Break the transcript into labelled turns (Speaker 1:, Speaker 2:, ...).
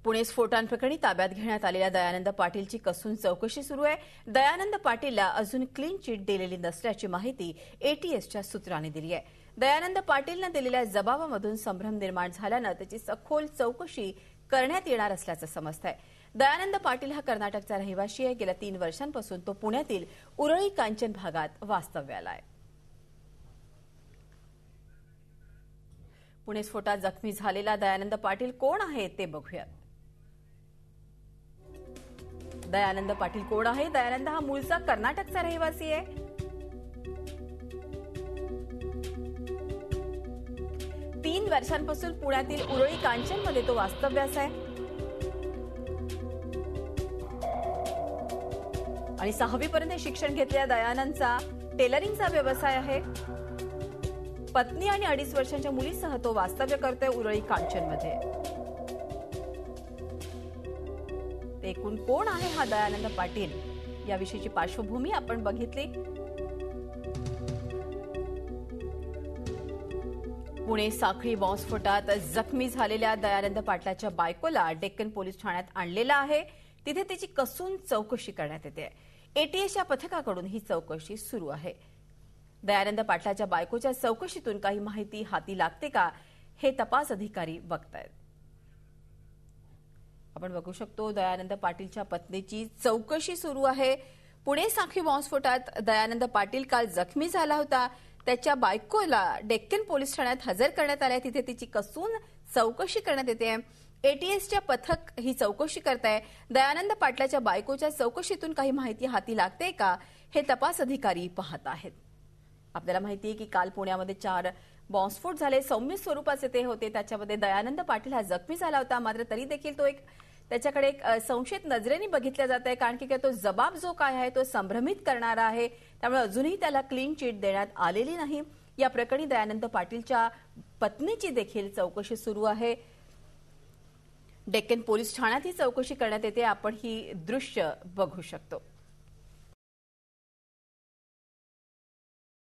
Speaker 1: पुणे स्फोटांप्रकरणी ताब्यात घेण्यात आलेल्या दयानंद पाटीलची कसून चौकशी सुरू आहे. दयानंद पाटीलला अजून क्लीन चिट दिलेली नसल्याची माहिती एटीएसच्या सूत्रांनी दिली आहे. दयानंद पाटीलनं दिलेल्या जबाबामधून संभ्रम निर्माण झाल्यानं त्याची सखोल चौकशी करण्यात येणार असल्याचं समजतंय. दयानंद पाटील हा कर्नाटकचा रहिवासी आहे. गेल्या 3 वर्षांपासून तो पुण्यातील उरळी कांचन भागात वास्तव्याला आहे. पुणे स्फोटात जखमी झालेला दयानंद पाटील कोण आहे ते बघूयात. दयानंद पाटील कोण आहे? दयानंद हा मूळचा कर्नाटकचा रहिवासी आहे. तीन वर्षांपासून पुण्यातील उरळी कांचनमध्ये तो वास्तव्यास आहे आणि 6वी पर्यंत शिक्षण घेतलेल्या दयानंदचा टेलरिंगचा व्यवसाय आहे. पत्नी आणि 2.5 वर्षांच्या मुलीसह तो वास्तव्य करतोय उरळी कांचनमध्ये. एकूण कोण आहे हा दयानंद पाटील याविषयीची पार्श्वभूमी आपण बघितली. पुणे साखळी बॉम्बस्फोटात जखमी झालेल्या दयानंद पाटलाच्या बायकोला डेक्कन पोलीस ठाण्यात आणलेला आहे. तिथे त्याची कसून चौकशी करण्यात येते. एटीएसच्या पथकाकडून ही चौकशी सुरू आहे. दयानंद पाटलाच्या बायकोच्या चौकशीतून काही माहिती हाती लागते का हे तपास अधिकारी बघतायत. आपण बघू शकतो दयानंद पाटीलच्या पत्नीची चौकशी सुरू आहे. पुणे साखळी बॉम्बस्फोटात दयानंद पाटील काल जखमी झाला होता. त्याच्या बायकोला डेक्कन पोलीस ठाण्यात हजर करण्यात आले. तिथे तिची कसून चौकशी करण्यात येते. एटीएसच्या पथक ही चौकशी करत आहे. दयानंद पाटलाच्या बायकोच्या चौकशीतून काही माहिती हाती लागते का हे तपास अधिकारी पाहत आहेत. आपल्याला माहिती आहे की काल पुण्यामध्ये 4 बॉम्बस्फोट झाले. सौम्य स्वरूपाचे ते होते. त्याच्यामध्ये दयानंद पाटील हा जखमी झाला होता. मात्र तरी देखील त्याच्याकडे एक संशयित नजरेने बघितला जात आहे. कारण की तो जबाब जो काय आहे तो संभ्रमित करणारा आहे. त्यामुळे अजूनही त्याला क्लीन चिट देण्यात आलेली नाही. या प्रकरणी दयानंद पाटीलच्या पत्नीची देखील चौकशी सुरू आहे. डेक्कन पोलीस ठाण्यात ही चौकशी करण्यात येते. आपण ही दृश्य बघू शकतो.